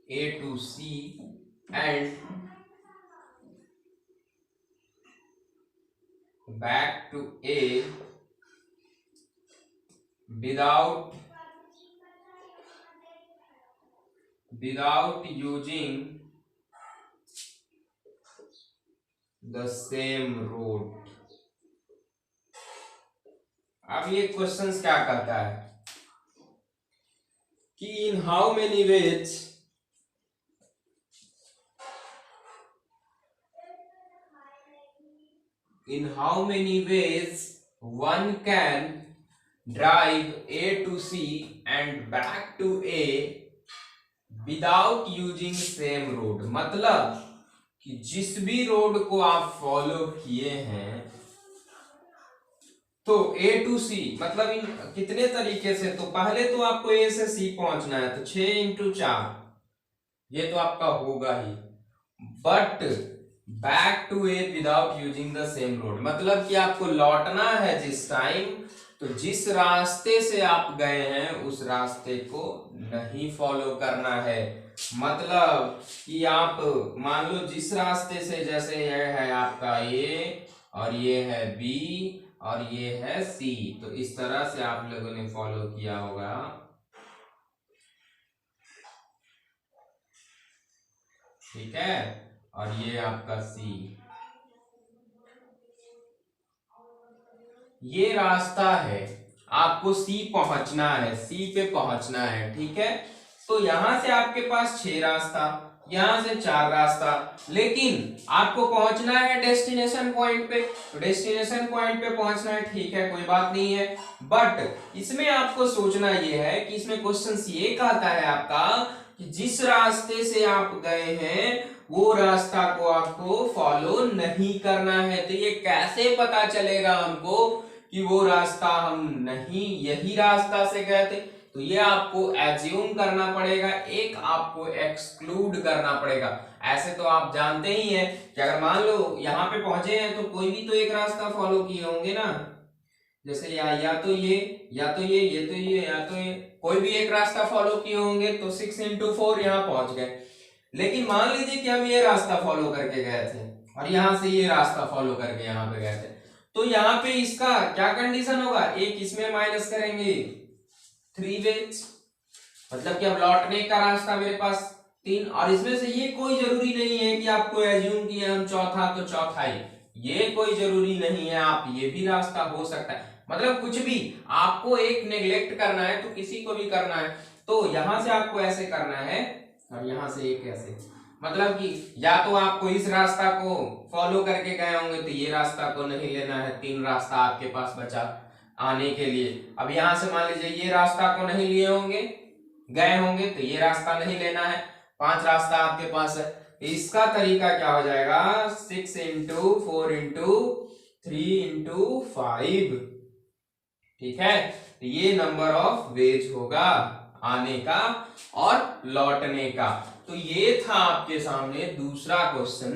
A to C and back to A without using the same road। अब ये क्वेश्चंस क्या करता है कि in how many veg one can drive A to C and back to A without using same road, मतलब कि जिस भी रोड को आप फॉलो किए हैं, तो A टू C, मतलब इन कितने तरीके से? तो पहले तो आपको A से C पहुंचना है, तो 6 इंटू 4 ये तो आपका होगा ही, but back to A without using the same road, मतलब कि आपको लौटना है जिस टाइम, तो जिस रास्ते से आप गए हैं उस रास्ते को नहीं फॉलो करना है। मतलब कि आप मान लो जिस रास्ते से, जैसे ये है आपका ए और ये है बी और ये है सी, तो इस तरह से आप लोगों ने फॉलो किया होगा। ठीक है, और ये आपका सी, ये रास्ता है, आपको सी पहुंचना है, सी पे पहुंचना है, ठीक है। तो यहां से आपके पास 6 रास्ता, यहां से 4 रास्ता, लेकिन आपको पहुंचना है डेस्टिनेशन पॉइंट पे। तो डेस्टिनेशन पॉइंट पे पहुंचना है, ठीक है, कोई बात नहीं है। बट इसमें आपको सोचना ये है कि इसमें क्वेश्चन ये कहता है आपका कि जिस रास्ते से आप गए हैं वो रास्ता को आपको फॉलो नहीं करना है। तो ये कैसे पता चलेगा हमको कि वो रास्ता हम नहीं यही रास्ता से गए थे? तो ये आपको एज्यूम करना पड़ेगा, एक आपको एक्सक्लूड करना पड़ेगा। ऐसे तो आप जानते ही हैं कि अगर मान लो यहाँ पे पहुंचे हैं तो कोई भी तो एक रास्ता फॉलो किए होंगे ना। जैसे या तो ये या तो ये तो ये या तो ये, कोई भी एक रास्ता फॉलो किए होंगे तो 6 into 4 यहाँ पहुंच गए। लेकिन मान लीजिए कि हम ये रास्ता फॉलो करके गए थे और यहां से ये रास्ता फॉलो करके यहाँ पे गए थे, तो यहाँ पे इसका क्या कंडीशन होगा, एक इसमें माइनस करेंगे 3 वेज, मतलब कि अब लौटने का रास्ता मेरे पास 3, और इसमें से ये कोई जरूरी नहीं है कि आपको एज्यूम किया हम चौथा तो चौथा ही, ये कोई जरूरी नहीं है, आप ये भी रास्ता हो सकता है। मतलब कुछ भी आपको एक नेग्लेक्ट करना है तो किसी को भी करना है, तो यहां से आपको ऐसे करना है और यहां से एक ऐसे, मतलब कि या तो आपको इस रास्ता को फॉलो करके गए होंगे तो ये रास्ता को नहीं लेना है, 3 रास्ता आपके पास बचा आने के लिए। अब यहां से मान लीजिए ये रास्ता को नहीं लिए होंगे, गए होंगे तो ये रास्ता नहीं लेना है, 5 रास्ता आपके पास है। इसका तरीका क्या हो जाएगा, 6 into 4 into 3 into 5, ठीक है। तो ये नंबर ऑफ वेज होगा आने का और लौटने का। तो ये था आपके सामने दूसरा क्वेश्चन,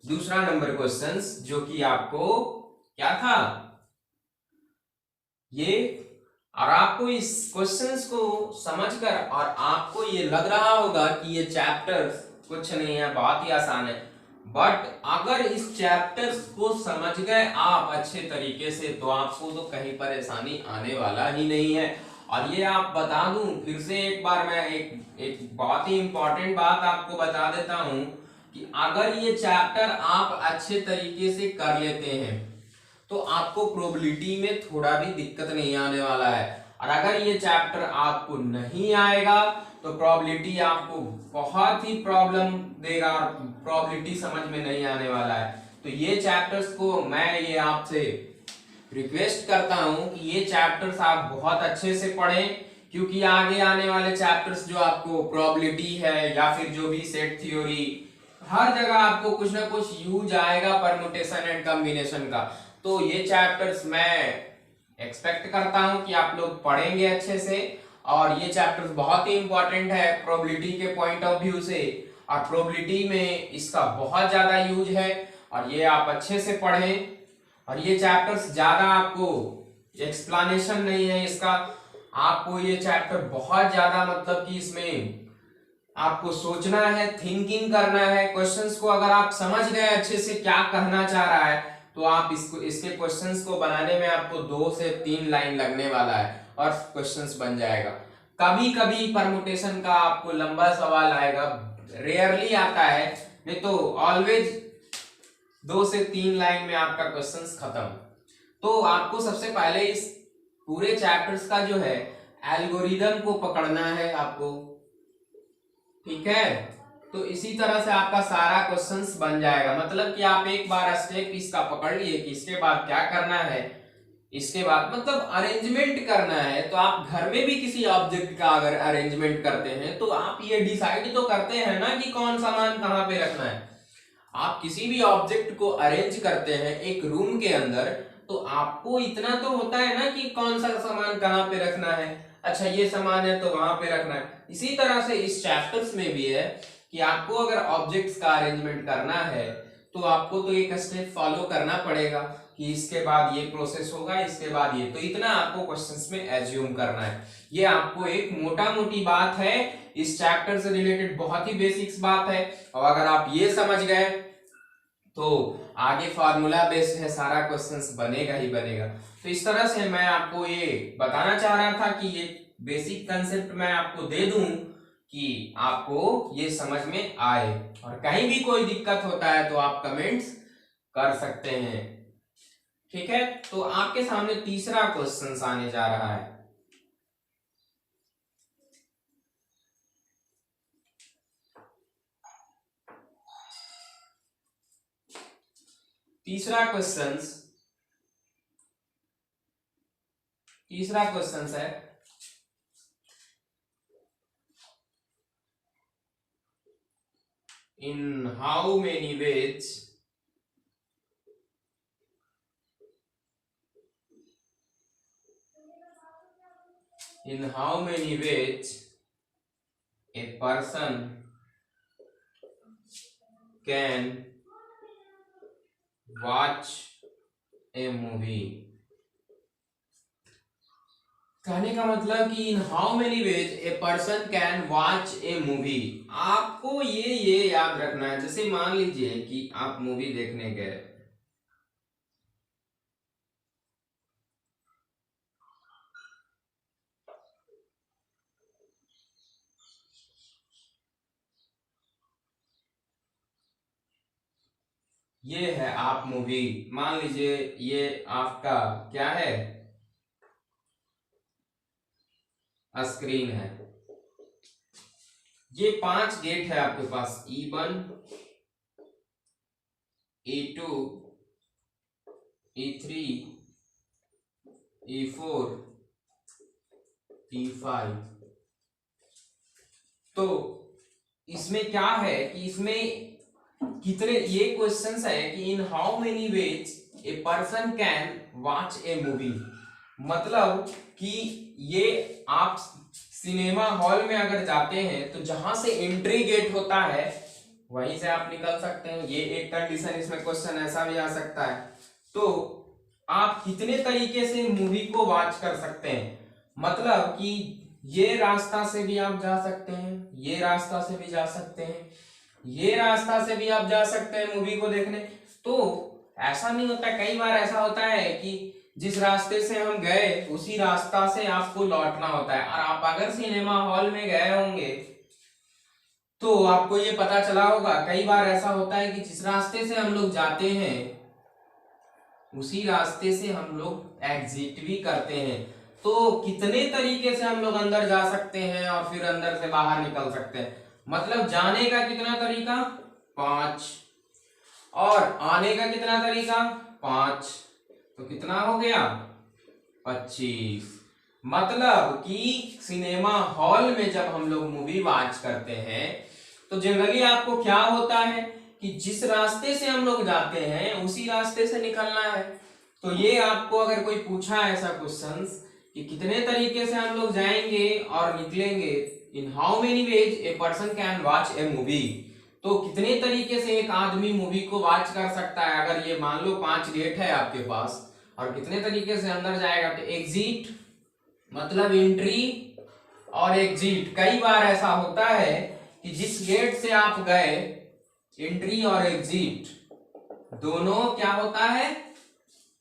दूसरा नंबर क्वेश्चन, जो कि आपको क्या था ये, और आपको इस क्वेश्चंस को समझकर और आपको ये लग रहा होगा कि ये चैप्टर कुछ नहीं है, बहुत ही आसान है, बट अगर इस चैप्टर्स को समझ गए आप अच्छे तरीके से तो आपको तो कहीं परेशानी आने वाला ही नहीं है। और ये आप बता दूं फिर से एक बार, मैं एक बहुत ही इंपॉर्टेंट बात आपको बता देता हूं कि अगर ये चैप्टर आप अच्छे तरीके से कर लेते हैं तो आपको प्रोबेबिलिटी में थोड़ा भी दिक्कत नहीं आने वाला है। और अगर ये चैप्टर आपको नहीं आएगा तो प्रोबेबिलिटी आपको बहुत ही प्रॉब्लम देगा और प्रोबेबिलिटी समझ में नहीं आने वाला है। तो ये चैप्टर्स को मैं ये आपसे रिक्वेस्ट करता हूं कि ये चैप्टर्स आप बहुत अच्छे से पढ़ें, क्योंकि आगे आने वाले चैप्टर्स जो आपको प्रोबेबिलिटी है या फिर जो भी सेट थ्योरी, हर जगह आपको कुछ ना कुछ यूज आएगा परम्यूटेशन एंड कॉम्बिनेशन का। तो ये चैप्टर्स मैं एक्सपेक्ट करता हूं कि आप लोग पढ़ेंगे अच्छे से, और ये चैप्टर्स बहुत ही इंपॉर्टेंट है प्रोबेबिलिटी के पॉइंट ऑफ व्यू से, और प्रोबेबिलिटी में इसका बहुत ज्यादा यूज है, और ये आप अच्छे से पढ़ें। और ये चैप्टर्स ज्यादा आपको एक्सप्लेनेशन नहीं है इसका, आपको ये चैप्टर बहुत ज्यादा मतलब कि इसमें आपको सोचना है, थिंकिंग करना है। क्वेश्चंस को अगर आप समझ गए अच्छे से क्या कहना चाह रहा है तो आप इसके क्वेश्चंस को बनाने में आपको 2 से 3 लाइन लगने वाला है और क्वेश्चंस बन जाएगा। कभी कभी परमुटेशन का आपको लंबा सवाल आएगा, रेयरली आता है, नहीं तो ऑलवेज 2 से 3 लाइन में आपका क्वेश्चंस खत्म। तो आपको सबसे पहले इस पूरे चैप्टर्स का जो है एल्गोरिदम को पकड़ना है आपको, ठीक है। तो इसी तरह से आपका सारा क्वेश्चंस बन जाएगा, मतलब कि आप एक बार स्टेप इसका पकड़ लिए कि इसके बाद क्या करना है, इसके बाद मतलब अरेंजमेंट करना है। तो आप घर में भी किसी ऑब्जेक्ट का अगर अरेंजमेंट करते हैं तो आप ये डिसाइड तो करते हैं ना कि कौन सामान कहाँ पे रखना है। आप किसी भी ऑब्जेक्ट को अरेंज करते हैं एक रूम के अंदर तो आपको इतना तो होता है ना कि कौन सा सामान कहाँ पे रखना है, अच्छा ये सामान है तो वहां पे रखना है। इसी तरह से इस चैप्टर्स में भी है कि आपको अगर ऑब्जेक्ट्स का अरेंजमेंट करना है तो आपको तो एक स्टेप फॉलो करना पड़ेगा कि इसके बाद ये प्रोसेस होगा, इसके बाद ये, तो इतना आपको क्वेश्चंस में एज्यूम करना है। ये आपको एक मोटा मोटी बात है, इस चैप्टर से रिलेटेड बहुत ही बेसिक्स बात है, और अगर आप ये समझ गए तो आगे फार्मूला बेस्ड है, सारा क्वेश्चंस बनेगा ही बनेगा। तो इस तरह से मैं आपको ये बताना चाह रहा था कि ये बेसिक कंसेप्ट मैं आपको दे दूं कि आपको ये समझ में आए, और कहीं भी कोई दिक्कत होता है तो आप कमेंट्स कर सकते हैं। ठीक है, तो आपके सामने तीसरा क्वेश्चन आने जा रहा है। तीसरा क्वेश्चन है, in how many ways a person can watch a movie। कहने का मतलब कि in how many ways a person can watch A movie. आपको ये याद रखना है, जैसे मान लीजिए कि आप मूवी देखने गए, ये है आप मूवी, मान लीजिए ये आपका क्या है, स्क्रीन है। ये 5 गेट है आपके पास, E1, E2, E3, E4, E5। तो इसमें क्या है कि इसमें कितने, ये क्वेश्चंस है कि in how many ways a person can watch A movie. मतलब कि ये आप सिनेमा हॉल में अगर जाते हैं तो जहां से एंट्री गेट होता है वहीं से आप निकल सकते हैं। ये एक कंडीशन, इसमें क्वेश्चन ऐसा भी आ सकता है। तो आप कितने तरीके से मूवी को वॉच कर सकते हैं, मतलब कि ये रास्ता से भी आप जा सकते हैं, ये रास्ता से भी जा सकते हैं, ये रास्ता से भी आप जा सकते हैं मूवी को देखने। तो ऐसा नहीं होता, कई बार ऐसा होता है कि जिस रास्ते से हम गए उसी रास्ता से आपको लौटना होता है। और आप अगर सिनेमा हॉल में गए होंगे तो आपको ये पता चला होगा, कई बार ऐसा होता है कि जिस रास्ते से हम लोग जाते हैं उसी रास्ते से हम लोग एग्जिट भी करते हैं। तो कितने तरीके से हम लोग अंदर जा सकते हैं और फिर अंदर से बाहर निकल सकते हैं, मतलब जाने का कितना तरीका, 5, और आने का कितना तरीका, 5, तो कितना हो गया, 25। मतलब कि सिनेमा हॉल में जब हम लोग मूवी वॉच करते हैं तो जनरली आपको क्या होता है कि जिस रास्ते से हम लोग जाते हैं उसी रास्ते से निकलना है। तो ये आपको अगर कोई पूछा ऐसा क्वेश्चंस कि कितने तरीके से हम लोग जाएंगे और निकलेंगे, इन how many ways a person can watch A movie, तो कितने तरीके से एक आदमी मूवी को वॉच कर सकता है। अगर ये मान लो 5 गेट है आपके पास और कितने तरीके से अंदर जाएगा, तो एग्जिट मतलब एंट्री और एग्जिट। कई बार ऐसा होता है कि जिस गेट से आप गए, एंट्री और एग्जिट दोनों क्या होता है,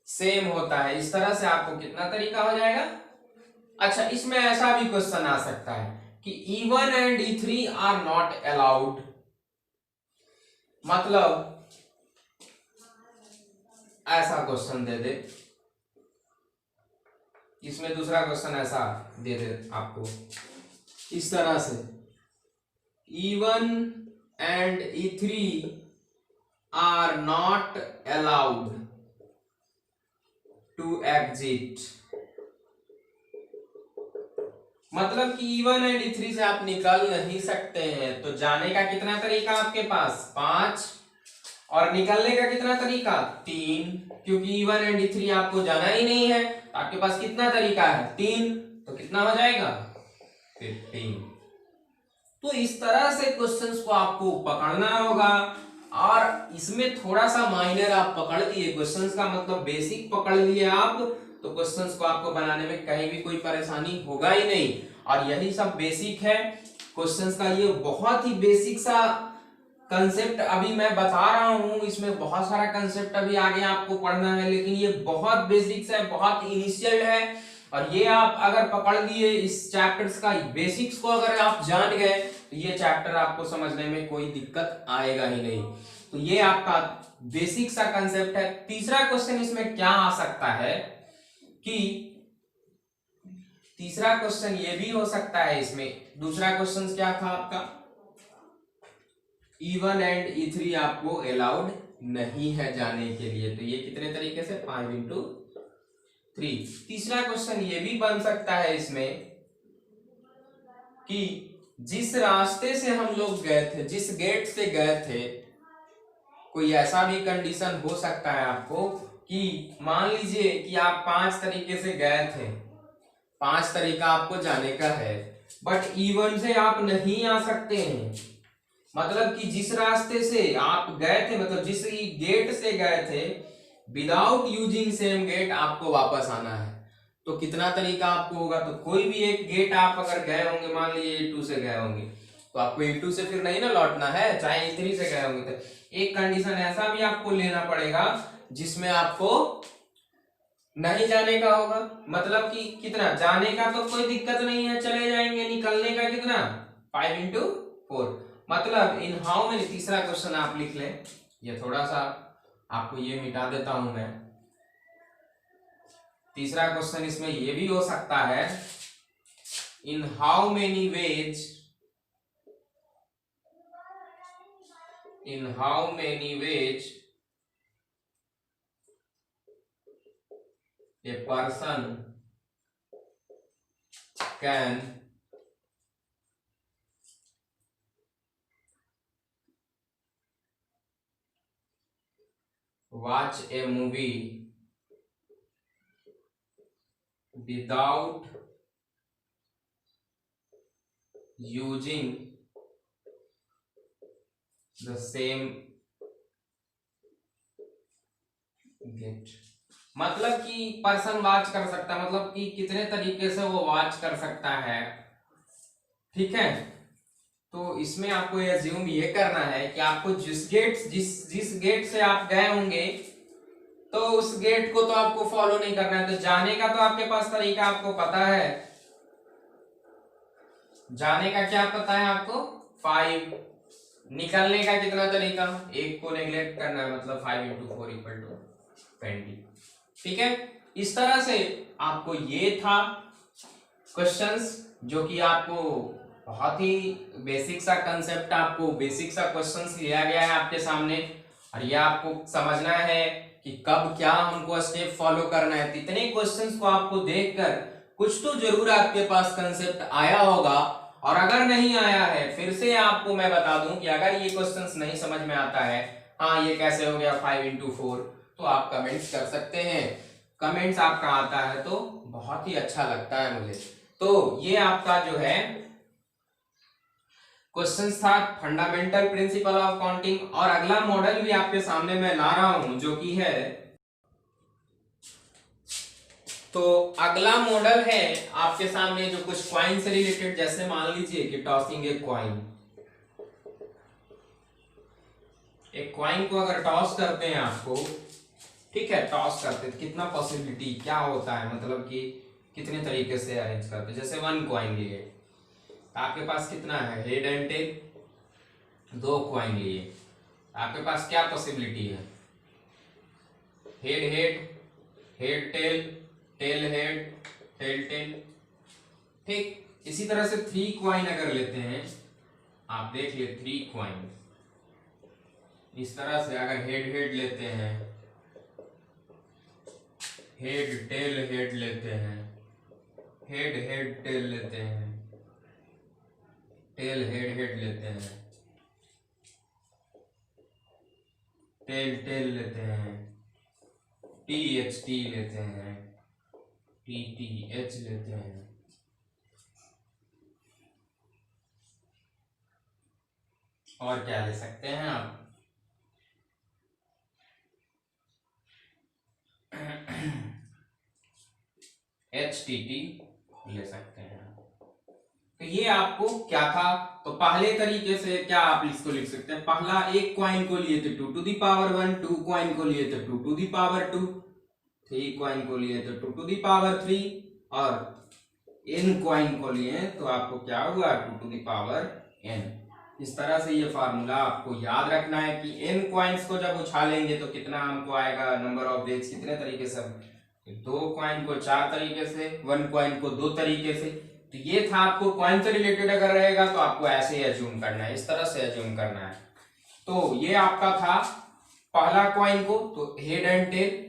सेम होता है। इस तरह से आपको कितना तरीका हो जाएगा। अच्छा, इसमें ऐसा भी क्वेश्चन आ सकता है कि E1 and E3 are not allowed, मतलब ऐसा क्वेश्चन दे दे, इसमें दूसरा क्वेश्चन ऐसा दे दे आपको इस तरह से, E1 and E3 are not allowed to exit, मतलब कि E1 एंड E3 से आप निकल नहीं सकते हैं। तो जाने का कितना तरीका आपके पास, 5, और निकलने का कितना तरीका, 3, क्योंकि E1 एंड E3 आपको जाना ही नहीं है, तो आपके पास कितना तरीका है, 3, तो कितना हो जाएगा, 15। तो इस तरह से क्वेश्चंस को आपको पकड़ना होगा। और इसमें थोड़ा सा माइनर आप पकड़ लिए, क्वेश्चंस का मतलब बेसिक पकड़ लिए आप, तो क्वेश्चंस को आपको बनाने में कहीं भी कोई परेशानी होगा ही नहीं। और यही सब बेसिक है क्वेश्चंस का, ये बहुत ही बेसिक सा कंसेप्ट अभी मैं बता रहा हूं। इसमें बहुत सारा कंसेप्ट अभी आगे आपको पढ़ना है, लेकिन ये बहुत बेसिक्स है, बहुत इनिशियल है। और ये आप अगर पकड़ लिए इस चैप्टर्स का बेसिक्स को अगर आप जान गए तो ये चैप्टर आपको समझने में कोई दिक्कत आएगा ही नहीं। तो ये आपका बेसिक सा कंसेप्ट है। तीसरा क्वेश्चन इसमें क्या आ सकता है कि तीसरा क्वेश्चन ये भी हो सकता है इसमें। दूसरा क्वेश्चन क्या था आपका, E1 एंड E3 आपको अलाउड नहीं है जाने के लिए। तो ये कितने तरीके से 5×3। तीसरा क्वेश्चन ये भी बन सकता है इसमें कि जिस रास्ते से हम लोग गए थे, जिस गेट से गए थे, कोई ऐसा भी कंडीशन हो सकता है आपको कि मान लीजिए कि आप 5 तरीके से गए थे, 5 तरीका आपको जाने का है, बट E1 से आप नहीं आ सकते हैं। मतलब कि जिस रास्ते से आप गए थे, मतलब जिस गेट से गए थे, विदाउट यूजिंग सेम गेट आपको वापस आना है। तो कितना तरीका आपको होगा, तो कोई भी एक गेट आप अगर गए होंगे, मान लीजिए E2 से गए होंगे, तो आपको E2 से फिर नहीं ना लौटना है, चाहे E3 से गए होंगे। तो एक कंडीशन ऐसा भी आपको लेना पड़ेगा जिसमें आपको नहीं जाने का होगा। मतलब कि कितना जाने का तो कोई दिक्कत नहीं है, चले जाएंगे। निकलने का कितना, 5×4। मतलब इन हाउ मेनी, तीसरा क्वेश्चन आप लिख लें। ये थोड़ा सा आपको ये मिटा देता हूं मैं। तीसरा क्वेश्चन इसमें ये भी हो सकता है, in how many veg, in how many veg a person can watch a movie without using the same gate। मतलब कि पर्सन वॉच कर सकता है, मतलब कि कितने तरीके से वो वॉच कर सकता है, ठीक है। तो इसमें आपको ये अज्यूम ये करना है कि आपको जिस गेट से आप गए होंगे, तो उस गेट को तो आपको फॉलो नहीं करना है। तो जाने का तो आपके पास तरीका आपको पता है, जाने का क्या पता है आपको, 5। निकलने का कितना तरीका, एक को नेग्लेक्ट करना है, मतलब 5×4 = 20। ठीक है, इस तरह से आपको ये था क्वेश्चंस, जो कि आपको बहुत ही बेसिक सा कंसेप्ट, आपको बेसिक सा क्वेश्चंस लिया गया है आपके सामने। और ये आपको समझना है कि कब क्या हमको स्टेप फॉलो करना है। इतने क्वेश्चंस को आपको देखकर कुछ तो जरूर आपके पास कंसेप्ट आया होगा। और अगर नहीं आया है, फिर से आपको मैं बता दूं कि अगर ये क्वेश्चंस नहीं समझ में आता है, हाँ ये कैसे हो गया 5×4, तो आप कमेंट्स कर सकते हैं। कमेंट्स आपका आता है तो बहुत ही अच्छा लगता है मुझे। तो ये आपका जो है क्वेश्चंस था, फंडामेंटल प्रिंसिपल ऑफ काउंटिंग। और अगला मॉडल भी आपके सामने मैं ला रहा हूं, जो कि है, तो अगला मॉडल है आपके सामने जो कुछ क्वाइन से रिलेटेड। जैसे मान लीजिए कि टॉसिंग ए क्वाइन, एक क्वाइन को अगर टॉस करते हैं आपको, ठीक है, टॉस करते हैं, कितना पॉसिबिलिटी क्या होता है, मतलब कि कितने तरीके से अरेंज करते हैं। जैसे 1 क्वाइन लिए, आपके पास कितना है, हेड एंड टेल। 2 क्वाइन लिए, आपके पास क्या पॉसिबिलिटी है, head head, head tail, tail head, tail tail. ठीक, इसी तरह से 3 क्वाइन अगर लेते हैं, आप देख लिए 3 क्वाइन, इस तरह से अगर हेड हेड लेते हैं, हेड टेल हेड लेते हैं, हेड हेड टेल लेते हैं, टेल हेड हेड लेते हैं, टेल टेल लेते हैं, टी एच टी लेते हैं, टी टी एच लेते हैं, और क्या ले सकते हैं आप, एच टी टी ले सकते हैं। तो ये आपको क्या था, तो पहले तरीके से क्या आप इसको लिख सकते हैं, पहला एक क्वाइन को लिए थे 2⁻1, 2 क्वाइन को लिए थे 2⁻2, 3 क्वाइन को लिए थे 2⁻3, और n क्वाइन को लिए तो आपको क्या हुआ 2⁻n। n। इस तरह से ये फार्मूला आपको याद रखना है कि n कॉइन्स को जब उछालेंगे तो कितना हमको आएगा, नंबर ऑफ वेव्स कितने तरीके से, 2 कॉइन को 4 तरीके से, 1 कॉइन को 2 तरीके से। तो ये था आपको कॉइन से रिलेटेड अगर रहेगा तो आपको ऐसे ही एज्यूम करना है, इस तरह से एज्यूम करना है। तो ये आपका था पहला कॉइन को तो हेड एंड टेल,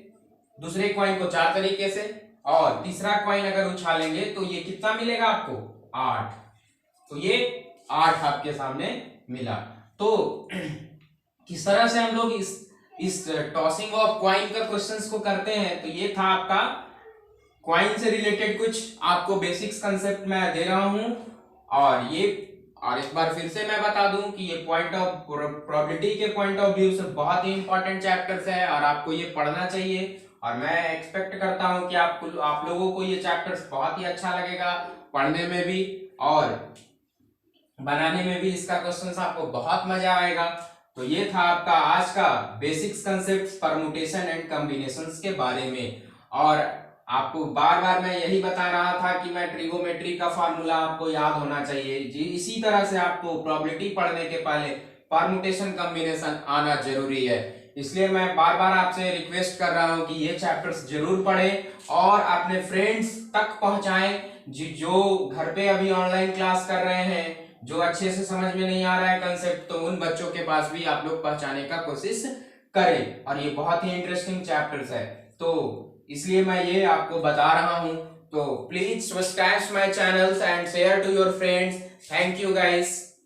दूसरे कॉइन को 4 तरीके से, और तीसरा कॉइन अगर उछालेंगे तो ये कितना मिलेगा आपको, 8। तो ये 8 आपके सामने मिला। तो किस तरह से हम लोग इस टॉसिंग ऑफ कॉइन का क्वेश्चंस को करते हैं, तो ये था आपका कॉइन से रिलेटेड कुछ आपको बेसिक्स कंसेप्ट मैं दे रहा हूं। और एक बार फिर से मैं बता दूं कि ये पॉइंट ऑफ प्रोबेबिलिटी के पॉइंट ऑफ व्यू से बहुत ही इंपॉर्टेंट चैप्टर्स है और आपको ये पढ़ना चाहिए। और मैं एक्सपेक्ट करता हूं कि आप लोगों को ये चैप्टर्स बहुत ही अच्छा लगेगा पढ़ने में भी, और बनाने में भी इसका क्वेश्चंस आपको बहुत मजा आएगा। तो ये था आपका आज का basics concepts permutation and combinations के बारे में। और आपको बार बार मैं यही बता रहा था कि मैं ट्रिगोमेट्री का फार्मूला आपको याद होना चाहिए जी। इसी तरह से आपको प्रोबेबिलिटी पढ़ने के पहले परमुटेशन कॉम्बिनेशन आना जरूरी है। इसलिए मैं बार बार आपसे रिक्वेस्ट कर रहा हूं कि ये चैप्टर्स जरूर पढ़ें और अपने फ्रेंड्स तक पहुंचाएं जो घर पे अभी ऑनलाइन क्लास कर रहे हैं, जो अच्छे से समझ में नहीं आ रहा है कंसेप्ट, तो उन बच्चों के पास भी आप लोग पहुंचाने का कोशिश करें। और ये बहुत ही इंटरेस्टिंग चैप्टर्स है, तो इसलिए मैं ये आपको बता रहा हूं। तो please subscribe my channels and share to your friends. Thank you guys.